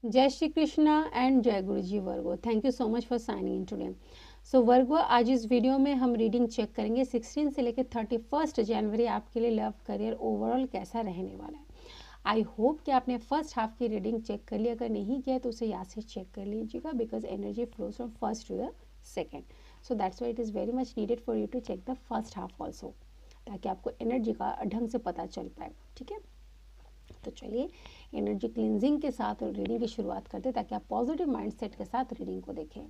जय Shri Krishna and Jai Guru ji Virgo. Thank you so much for signing in today. So Virgo, आज इस video में हम रीडिंग चेक करेंगे 16 से लेकर 31 जनवरी आपके लिए लव करियर ओवरऑल कैसा रहने वाला है। आई होप कि आपने फर्स्ट हाफ की रीडिंग चेक कर ली। अगर नहीं किया तो उसे यहाँ से चेक कर लीजिएगा, because energy flows from first to the second. So that's why it is very much needed for you to check the first half also, ताकि आपको एनर्जी का ढंग से पता चल पाए। ठीक है, तो चलिए एनर्जी क्लींजिंग के साथ रीडिंग की शुरुआत करते हैं, ताकि आप पॉजिटिव माइंडसेट के साथ रीडिंग को देखें।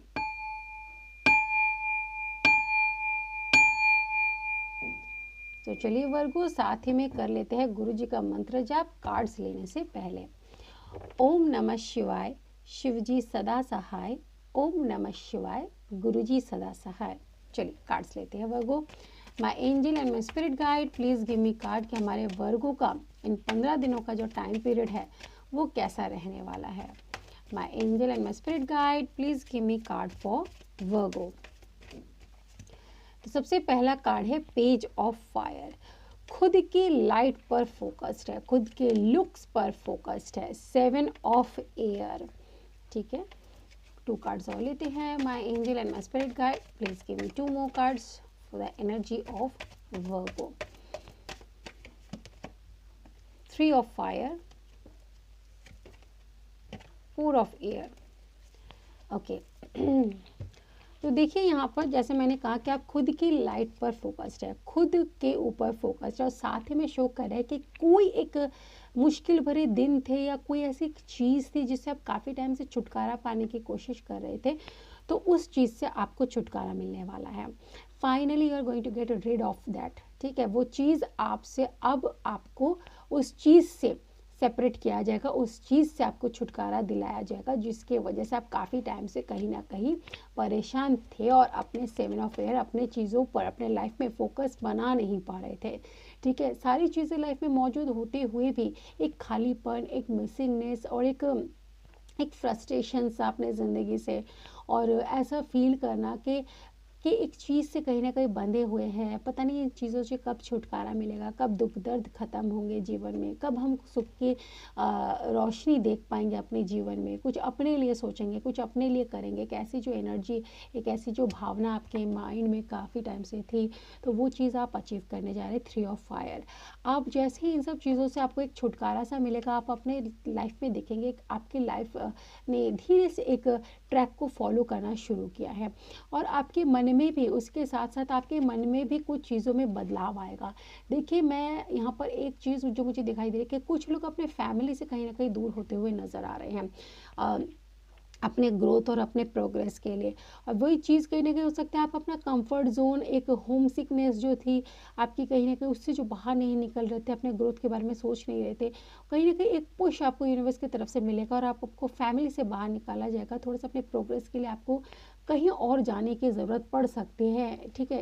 तो चलिए वर्गो, साथ ही में कर लेते हैं गुरु जी का मंत्र जाप कार्ड्स लेने से पहले। ओम नमः शिवाय, शिव जी सदा सहाय। ओम नमः शिवाय, गुरु जी सदा सहाय। चलिए कार्ड्स लेते हैं Virgo. My angel and my spirit guide, please give me card कि हमारे वर्गो का इन 15 दिनों का जो टाइम पीरियड है वो कैसा रहने वाला है। My angel and my spirit guide, please give me card for Virgo. तो सबसे पहला कार्ड है पेज ऑफ फायर। खुद की लाइट पर फोकस्ड है, खुद के लुक्स पर फोकस्ड है। 7 ऑफ एयर। ठीक है, 2 कार्ड्स और लेते हैं। My angel and my spirit guide, please give me 2 more cards for the energy of Virgo. 3 of fire, 4 of air. Okay, तो देखिए यहाँ पर जैसे मैंने कहा कि आप खुद की लाइट पर फोकस्ड है, खुद के ऊपर फोकस्ड है, और साथ ही में शो कर रहा है कि कोई एक मुश्किल भरे दिन थे या कोई ऐसी चीज़ थी जिससे आप काफ़ी टाइम से छुटकारा पाने की कोशिश कर रहे थे, तो उस चीज़ से आपको छुटकारा मिलने वाला है। Finally you are going to get rid of that. ठीक है, वो चीज़ आपसे अब आपको उस चीज़ से सेपरेट किया जाएगा, उस चीज़ से आपको छुटकारा दिलाया जाएगा जिसके वजह से आप काफ़ी टाइम से कहीं ना कहीं परेशान थे और अपने 7 ऑफ एयर, अपने चीज़ों पर, अपने लाइफ में फोकस बना नहीं पा रहे थे। ठीक है, सारी चीज़ें लाइफ में मौजूद होते हुए भी एक खालीपन, एक मिसिंगनेस और एक फ्रस्ट्रेशन सा अपने ज़िंदगी से, और ऐसा फील करना कि एक चीज़ से कहीं ना कहीं बंधे हुए हैं। पता नहीं इन चीज़ों से कब छुटकारा मिलेगा, कब दुख दर्द ख़त्म होंगे जीवन में, कब हम सुख की रोशनी देख पाएंगे अपने जीवन में, कुछ अपने लिए सोचेंगे, कुछ अपने लिए करेंगे। एक ऐसी जो एनर्जी, एक ऐसी जो भावना आपके माइंड में काफ़ी टाइम से थी, तो वो चीज़ आप अचीव करने जा रहे। 3 ऑफ फायर। आप जैसे ही इन सब चीज़ों से आपको एक छुटकारा सा मिलेगा, आप अपने लाइफ में देखेंगे आपकी लाइफ ने धीरे से एक ट्रैक को फॉलो करना शुरू किया है, और आपके मन में भी, उसके साथ साथ आपके मन में भी कुछ चीज़ों में बदलाव आएगा। देखिए, मैं यहाँ पर एक चीज़ जो मुझे दिखाई दे रही है कि कुछ लोग अपने फैमिली से कहीं ना कहीं दूर होते हुए नज़र आ रहे हैं अपने ग्रोथ और अपने प्रोग्रेस के लिए। और वही चीज़ कहीं ना कहीं हो सकता है आप अपना कंफर्ट जोन, एक होम सिकनेस जो थी आपकी, कहीं ना कहीं उससे जो बाहर नहीं निकल रहे थे, अपने ग्रोथ के बारे में सोच नहीं रहे थे, कहीं ना कहीं एक पुश आपको यूनिवर्स की तरफ से मिलेगा और आपको फैमिली से बाहर निकाला जाएगा। थोड़ा सा अपने प्रोग्रेस के लिए आपको कहीं और जाने की ज़रूरत पड़ सकती है। ठीक है,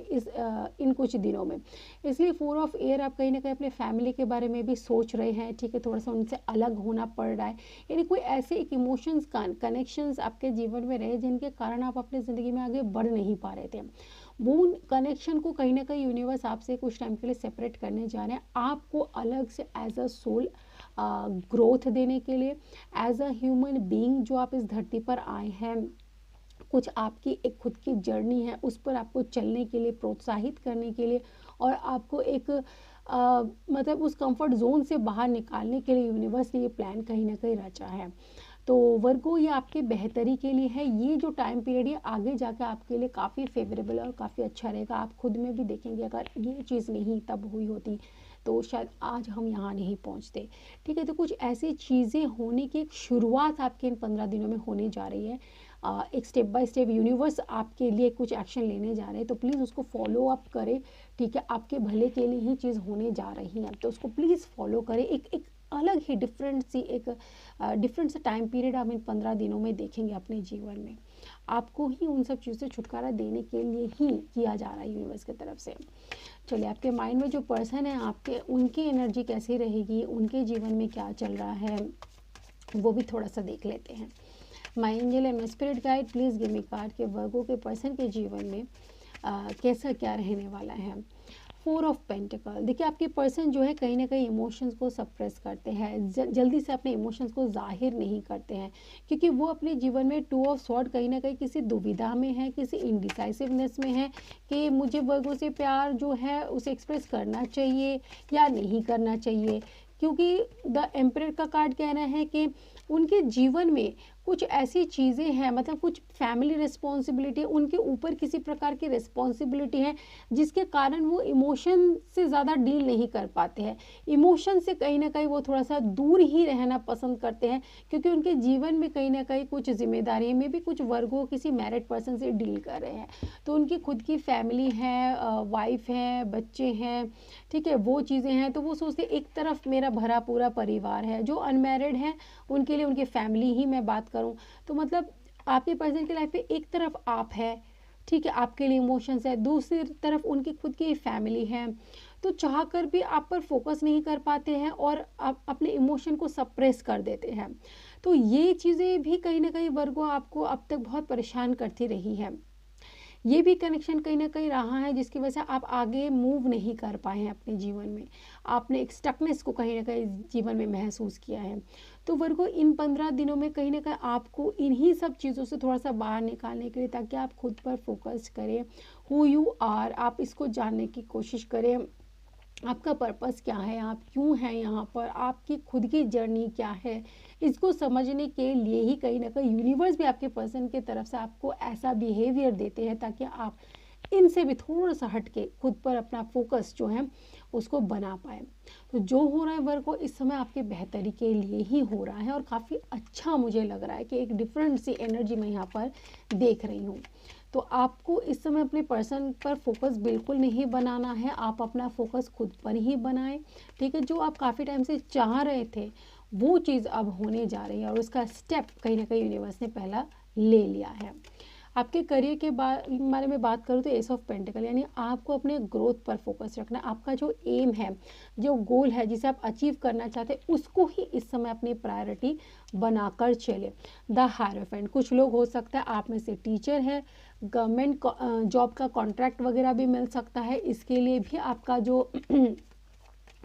इन कुछ दिनों में। इसलिए 4 ऑफ एयर, आप कहीं ना कहीं अपने फैमिली के बारे में भी सोच रहे हैं। ठीक है, थोड़ा सा उनसे अलग होना पड़ रहा है, यानी कोई ऐसे एक इमोशंस कनेक्शंस आपके जीवन में रहे जिनके कारण आप अपनी ज़िंदगी में आगे बढ़ नहीं पा रहे थे। वो कनेक्शन को कहीं ना कहीं यूनिवर्स आपसे कुछ टाइम के लिए सेपरेट करने जा रहे हैं, आपको अलग से एज अ सोल ग्रोथ देने के लिए, एज अ ह्यूमन बीइंग जो आप इस धरती पर आए हैं, कुछ आपकी एक खुद की जर्नी है, उस पर आपको चलने के लिए, प्रोत्साहित करने के लिए, और आपको एक मतलब उस कंफर्ट जोन से बाहर निकालने के लिए यूनिवर्स ने ये प्लान कहीं ना कहीं रचा है। तो वर्गो, ये आपके बेहतरी के लिए है। ये जो टाइम पीरियड है आगे जाकर आपके लिए काफ़ी फेवरेबल और काफ़ी अच्छा रहेगा। आप खुद में भी देखेंगे, अगर ये चीज़ नहीं तब हुई होती तो शायद आज हम यहाँ नहीं पहुँचते। ठीक है, तो कुछ ऐसी चीज़ें होने की एक शुरुआत आपके इन 15 दिनों में होने जा रही है। एक स्टेप बाय स्टेप यूनिवर्स आपके लिए कुछ एक्शन लेने जा रहे हैं, तो प्लीज़ उसको फॉलो अप करें। ठीक है, आपके भले के लिए ही चीज़ होने जा रही है, तो उसको प्लीज़ फॉलो करें। एक अलग ही डिफरेंट सा टाइम पीरियड आप इन 15 दिनों में देखेंगे अपने जीवन में। आपको ही उन सब चीज़ों से छुटकारा देने के लिए ही किया जा रहा है यूनिवर्स की तरफ से। चलिए, आपके माइंड में जो पर्सन है आपके, उनकी एनर्जी कैसी रहेगी, उनके जीवन में क्या चल रहा है, वो भी थोड़ा सा देख लेते हैं। My angel and my spirit guide, please give me card के वर्गो के पर्सन के जीवन में कैसा क्या रहने वाला है। फोर ऑफ पेंटिकल, देखिए आपके पर्सन जो है कहीं ना कहीं इमोशंस को सप्रेस करते हैं, जल्दी से अपने इमोशंस को जाहिर नहीं करते हैं, क्योंकि वो अपने जीवन में टू ऑफ स्वॉर्ड कहीं ना कहीं किसी दुविधा में है, किसी इनडिसाइसिवनेस में है कि मुझे वर्गों से प्यार जो है उसे एक्सप्रेस करना चाहिए या नहीं करना चाहिए। क्योंकि द एम्परर का कार्ड कहना है कि उनके जीवन में कुछ ऐसी चीज़ें हैं, मतलब कुछ फैमिली रिस्पॉन्सिबिलिटी, उनके ऊपर किसी प्रकार की रिस्पॉन्सिबिलिटी है जिसके कारण वो इमोशन से ज़्यादा डील नहीं कर पाते हैं। इमोशन से कहीं ना कहीं वो थोड़ा सा दूर ही रहना पसंद करते हैं, क्योंकि उनके जीवन में कहीं ना कहीं कुछ जिम्मेदारी में भी कुछ वर्गों किसी मैरिड पर्सन से डील कर रहे हैं। तो उनकी खुद की फैमिली है, वाइफ है, बच्चे हैं, ठीक है, वो चीज़ें हैं। तो वो सोचते एक तरफ मेरा भरा पूरा परिवार है, जो अनमैरिड हैं उनके लिए उनकी फैमिली ही मैं बात करूं तो मतलब आपके पर्सन की लाइफ में एक तरफ आप है, ठीक है, आपके लिए इमोशंस है, दूसरी तरफ उनकी खुद की फैमिली है। तो चाह कर भी आप पर फोकस नहीं कर पाते हैं और आप अपने इमोशन को सप्रेस कर देते हैं। तो ये चीज़ें भी कहीं ना कहीं वर्गो आपको अब तक बहुत परेशान करती रही है। ये भी कनेक्शन कहीं ना कहीं रहा है जिसकी वजह से आप आगे मूव नहीं कर पाए हैं अपने जीवन में, आपने एक स्टकनेस को कहीं ना कहीं जीवन में महसूस किया है। तो वर्गो इन 15 दिनों में कहीं ना कहीं आपको इन्हीं सब चीज़ों से थोड़ा सा बाहर निकालने के लिए, ताकि आप खुद पर फोकस करें, हु यू आर, आप इसको जानने की कोशिश करें, आपका पर्पस क्या है, आप क्यों हैं यहाँ पर, आपकी खुद की जर्नी क्या है, इसको समझने के लिए ही कहीं ना कहीं यूनिवर्स भी आपके पर्सन की तरफ से आपको ऐसा बिहेवियर देते हैं ताकि आप इनसे भी थोड़ा सा हट के खुद पर अपना फोकस जो है उसको बना पाए। तो जो हो रहा है वर्क को इस समय आपके बेहतरी के लिए ही हो रहा है और काफ़ी अच्छा मुझे लग रहा है कि एक डिफरेंट सी एनर्जी मैं यहाँ पर देख रही हूँ। तो आपको इस समय अपने पर्सन पर फोकस बिल्कुल नहीं बनाना है, आप अपना फोकस खुद पर ही बनाएं, ठीक है। जो आप काफ़ी टाइम से चाह रहे थे वो चीज़ अब होने जा रही है और उसका स्टेप कहीं ना कहीं यूनिवर्स ने पहला ले लिया है। आपके करियर के बारे में बात करूँ तो एस ऑफ पेंटिकल, यानी आपको अपने ग्रोथ पर फोकस रखना, आपका जो एम है, जो गोल है जिसे आप अचीव करना चाहते हैं उसको ही इस समय अपनी प्रायोरिटी बनाकर चले। द हायरोफेंट, कुछ लोग हो सकता है आप में से टीचर है, गवर्नमेंट जॉब का कॉन्ट्रैक्ट वगैरह भी मिल सकता है, इसके लिए भी आपका जो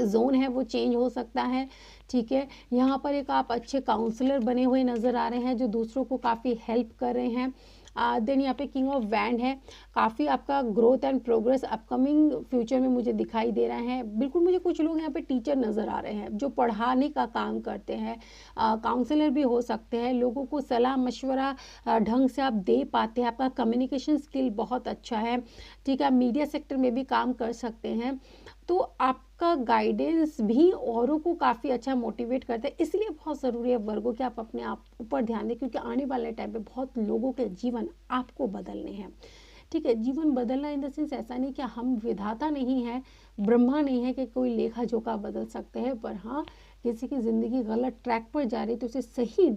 जोन है वो चेंज हो सकता है, ठीक है। यहाँ पर एक आप अच्छे काउंसलर बने हुए नज़र आ रहे हैं जो दूसरों को काफ़ी हेल्प कर रहे हैं। देन यहाँ पे किंग ऑफ वैंड है, काफ़ी आपका growth and progress upcoming future में मुझे दिखाई दे रहा है। बिल्कुल मुझे कुछ लोग यहाँ पे टीचर नज़र आ रहे हैं जो पढ़ाने का काम करते हैं, काउंसलर भी हो सकते हैं, लोगों को सलाह मशवरा ढंग से आप दे पाते हैं, आपका कम्युनिकेशन स्किल बहुत अच्छा है, ठीक है। आप मीडिया सेक्टर में भी काम कर सकते हैं, तो आपका गाइडेंस भी औरों को काफ़ी अच्छा मोटिवेट करता है। इसलिए बहुत ज़रूरी है वर्गों कि आप अपने आप ऊपर ध्यान दें, क्योंकि आने वाले टाइम पे बहुत लोगों के जीवन आपको बदलने हैं, ठीक है। जीवन बदलना इन द सेंस ऐसा नहीं कि हम विधाता नहीं है, ब्रह्मा नहीं है कि कोई लेखा जोखा बदल सकते हैं, पर हाँ किसी की ज़िंदगी गलत ट्रैक पर जा रही है तो उसे सही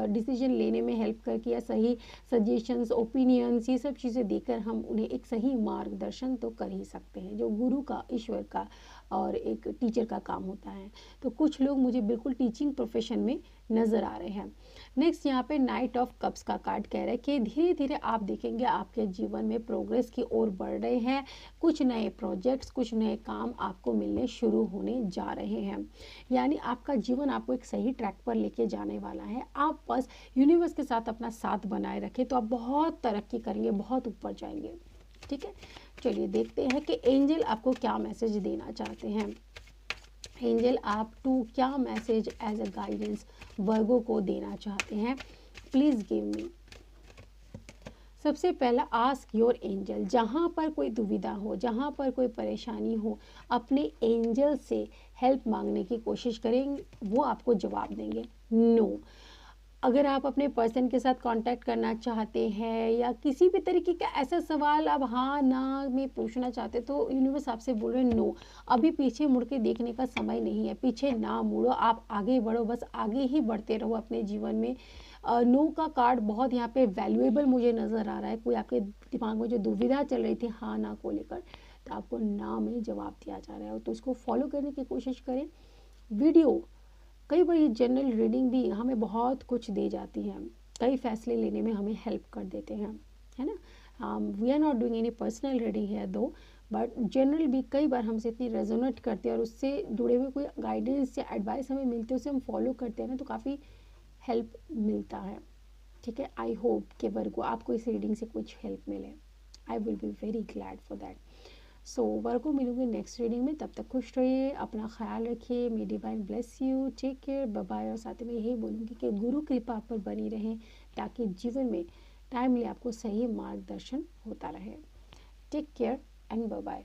डिसीजन लेने में हेल्प करके या सही सजेशंस, ओपिनियंस, ये सब चीज़ें देकर हम उन्हें एक सही मार्गदर्शन तो कर ही सकते हैं, जो गुरु का, ईश्वर का और एक टीचर का काम होता है। तो कुछ लोग मुझे बिल्कुल टीचिंग प्रोफेशन में नज़र आ रहे हैं। नेक्स्ट यहाँ पे नाइट ऑफ कप्स का कार्ड कह रहा है कि धीरे धीरे आप देखेंगे आपके जीवन में प्रोग्रेस की ओर बढ़ रहे हैं, कुछ नए प्रोजेक्ट्स, कुछ नए काम आपको मिलने शुरू होने जा रहे हैं, यानी आपका जीवन आपको एक सही ट्रैक पर लेके जाने वाला है। आप बस यूनिवर्स के साथ अपना साथ बनाए रखें तो आप बहुत तरक्की करेंगे, बहुत ऊपर जाएंगे, ठीक है। चलिए देखते हैं कि एंजल आपको क्या मैसेज देना चाहते हैं। एंजल आप टू क्या मैसेज एज अ गाइडेंस वर्गो को देना चाहते हैं, प्लीज गिव मी। सबसे पहला आस्क योर एंजल, जहाँ पर कोई दुविधा हो, जहाँ पर कोई परेशानी हो, अपने एंजल से हेल्प मांगने की कोशिश करेंगे, वो आपको जवाब देंगे नो। अगर आप अपने पर्सन के साथ कांटेक्ट करना चाहते हैं या किसी भी तरीके का ऐसा सवाल आप हाँ ना में पूछना चाहते तो यूनिवर्स आपसे बोल रहे हैं नो, अभी पीछे मुड़ के देखने का समय नहीं है, पीछे ना मुड़ो, आप आगे बढ़ो, बस आगे ही बढ़ते रहो अपने जीवन में। नो का कार्ड बहुत यहाँ पे वैल्यूएबल मुझे नज़र आ रहा है। कोई आपके दिमाग में जो दुविधा चल रही थी हाँ ना को लेकर, तो आपको ना में जवाब दिया जा रहा है, तो उसको फॉलो करने की कोशिश करें। वीडियो, कई बार ये जनरल रीडिंग भी हमें बहुत कुछ दे जाती है, कई फैसले लेने में हमें हेल्प कर देते हैं, है ना। We are not doing any personal reading है दो, बट जनरल भी कई बार हमसे इतनी रेजोनेट करते हैं और उससे जुड़े हुए कोई गाइडेंस या एडवाइस हमें मिलती है, उसे हम फॉलो करते हैं ना, तो काफ़ी हेल्प मिलता है। ठीक है, आई होप कि वर्गो आपको इस रीडिंग से कुछ हेल्प मिले। I will be very glad for that. So Virgo मिलूंगी नेक्स्ट रीडिंग में, तब तक खुश रहिए, अपना ख्याल रखिए, may divine bless you, take care, bye bye. और साथ में यही बोलूँगी कि गुरु कृपा आप पर बनी रहे ताकि जीवन में टाइमली आपको सही मार्गदर्शन होता रहे। Take care and bye bye.